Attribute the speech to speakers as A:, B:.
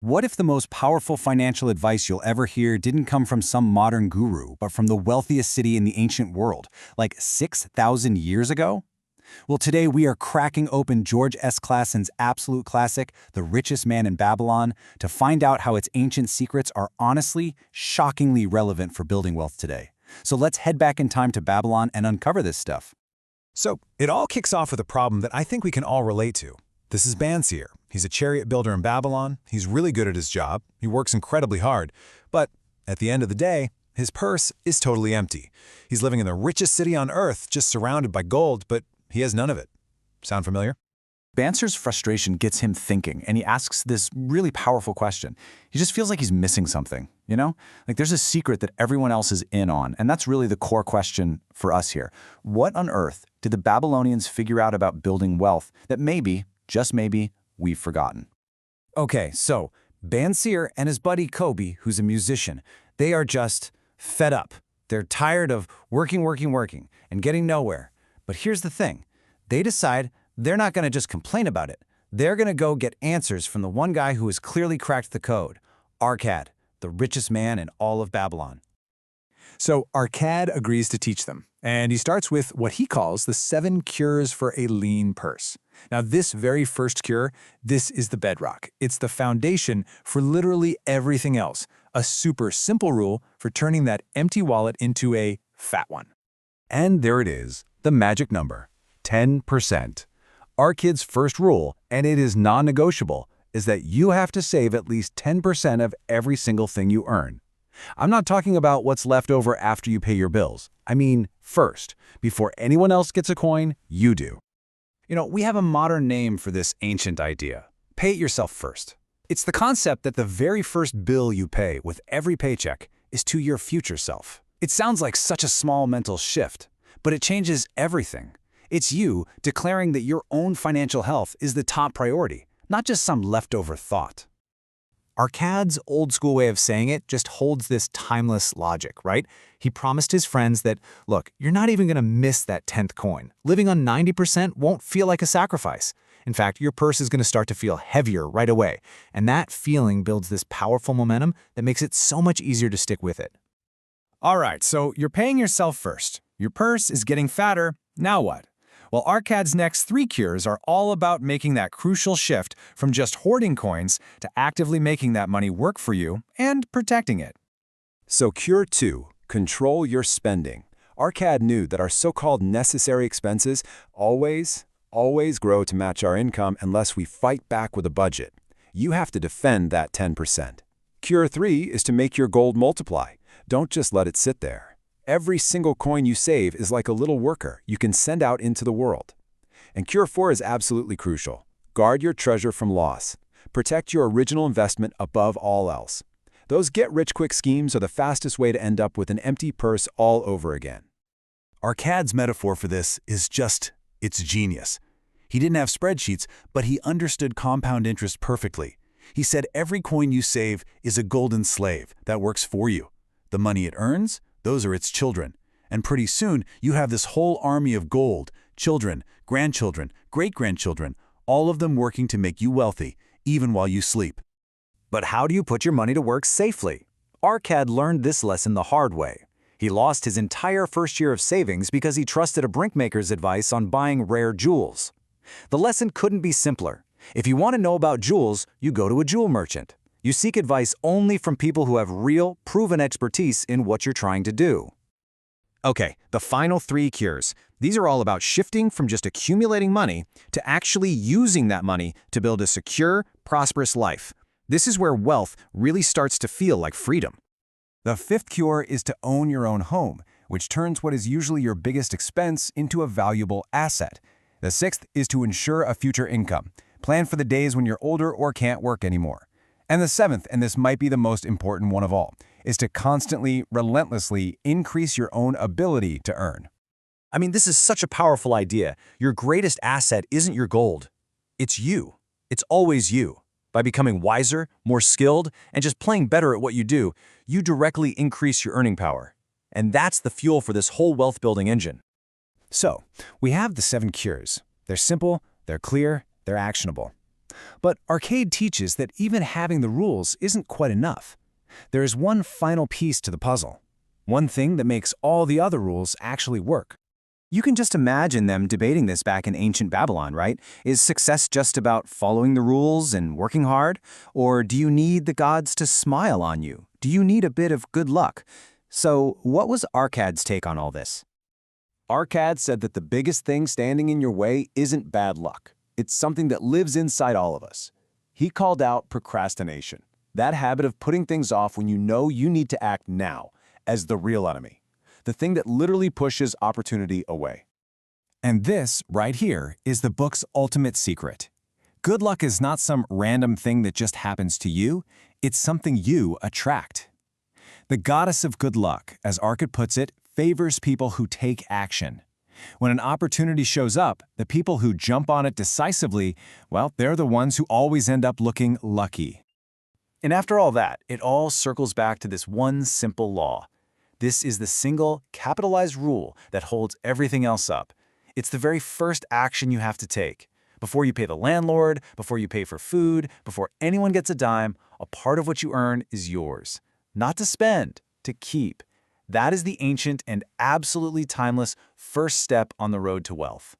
A: What if the most powerful financial advice you'll ever hear didn't come from some modern guru, but from the wealthiest city in the ancient world, like 6,000 years ago? Well, today we are cracking open George S. Clason's absolute classic, The Richest Man in Babylon, to find out how its ancient secrets are honestly, shockingly relevant for building wealth today. So let's head back in time to Babylon and uncover this stuff.
B: So, it all kicks off with a problem that I think we can all relate to. This is Bansier. He's a chariot builder in Babylon. He's really good at his job. He works incredibly hard. But at the end of the day, his purse is totally empty. He's living in the richest city on earth, just surrounded by gold, but he has none of it. Sound familiar?
A: Bansir's frustration gets him thinking, and he asks this really powerful question. He just feels like he's missing something, you know? Like there's a secret that everyone else is in on, and that's really the core question for us here. What on earth did the Babylonians figure out about building wealth that maybe, just maybe, we've forgotten?
B: Okay, so Bansir and his buddy Kobe, who's a musician, they are just fed up. They're tired of working, and getting nowhere. But here's the thing. They decide they're not going to just complain about it. They're going to go get answers from the one guy who has clearly cracked the code, Arcad, the richest man in all of Babylon. So Arcad agrees to teach them, and he starts with what he calls the 7 cures for a lean purse. Now, this very first cure, this is the bedrock. It's the foundation for literally everything else, a super simple rule for turning that empty wallet into a fat one.
C: And there it is, the magic number, 10%. Arcad's first rule, and it is non-negotiable, is that you have to save at least 10% of every single thing you earn. I'm not talking about what's left over after you pay your bills. I mean, first, before anyone else gets a coin, you do.
A: You know, we have a modern name for this ancient idea. Pay it yourself first. It's the concept that the very first bill you pay with every paycheck is to your future self. It sounds like such a small mental shift, but it changes everything. It's you declaring that your own financial health is the top priority, not just some leftover thought. Arcad's old-school way of saying it just holds this timeless logic, right? He promised his friends that, look, you're not even going to miss that 10th coin. Living on 90% won't feel like a sacrifice. In fact, your purse is going to start to feel heavier right away, and that feeling builds this powerful momentum that makes it so much easier to stick with it. All right, so you're paying yourself first. Your purse is getting fatter. Now what? Well, Arcad's next 3 cures are all about making that crucial shift from just hoarding coins to actively making that money work for you and protecting it.
C: So cure 2, control your spending. Arcad knew that our so-called necessary expenses always grow to match our income unless we fight back with a budget. You have to defend that 10%. Cure 3 is to make your gold multiply. Don't just let it sit there. Every single coin you save is like a little worker you can send out into the world. And Cure 4 is absolutely crucial. Guard your treasure from loss. Protect your original investment above all else. Those get-rich-quick schemes are the fastest way to end up with an empty purse all over again.
A: Arcad's metaphor for this is it's genius. He didn't have spreadsheets, but he understood compound interest perfectly. He said every coin you save is a golden slave that works for you. The money it earns, those are its children. And pretty soon, you have this whole army of gold, children, grandchildren, great-grandchildren, all of them working to make you wealthy, even while you sleep. But how do you put your money to work safely? Arcad learned this lesson the hard way. He lost his entire first year of savings because he trusted a brinkmaker's advice on buying rare jewels. The lesson couldn't be simpler. If you want to know about jewels, you go to a jewel merchant. You seek advice only from people who have real, proven expertise in what you're trying to do. Okay, the final 3 cures. These are all about shifting from just accumulating money to actually using that money to build a secure, prosperous life. This is where wealth really starts to feel like freedom. The 5th cure is to own your own home, which turns what is usually your biggest expense into a valuable asset. The 6th is to ensure a future income. Plan for the days when you're older or can't work anymore. And the 7th, and this might be the most important one of all, is to constantly, relentlessly increase your own ability to earn. I mean, this is such a powerful idea. Your greatest asset isn't your gold. It's you. It's always you. By becoming wiser, more skilled, and just playing better at what you do, you directly increase your earning power. And that's the fuel for this whole wealth-building engine. So, we have the 7 cures. They're simple, they're clear, they're actionable.
B: But Arcade teaches that even having the rules isn't quite enough. There is one final piece to the puzzle. One thing that makes all the other rules actually work. You can just imagine them debating this back in ancient Babylon, right? Is success just about following the rules and working hard? Or do you need the gods to smile on you? Do you need a bit of good luck? So, what was Arcad's take on all this?
C: Arcad said that the biggest thing standing in your way isn't bad luck. It's something that lives inside all of us. He called out procrastination, that habit of putting things off when you know you need to act now, as the real enemy, the thing that literally pushes opportunity away.
B: And this, right here, is the book's ultimate secret. Good luck is not some random thing that just happens to you, it's something you attract. The goddess of good luck, as Arcad puts it, favors people who take action. When an opportunity shows up, the people who jump on it decisively, well, they're the ones who always end up looking lucky. And after all that, it all circles back to this one simple law. This is the single, capitalized rule that holds everything else up. It's the very first action you have to take. Before you pay the landlord, before you pay for food, before anyone gets a dime, a part of what you earn is yours. Not to spend, to keep. That is the ancient and absolutely timeless first step on the road to wealth.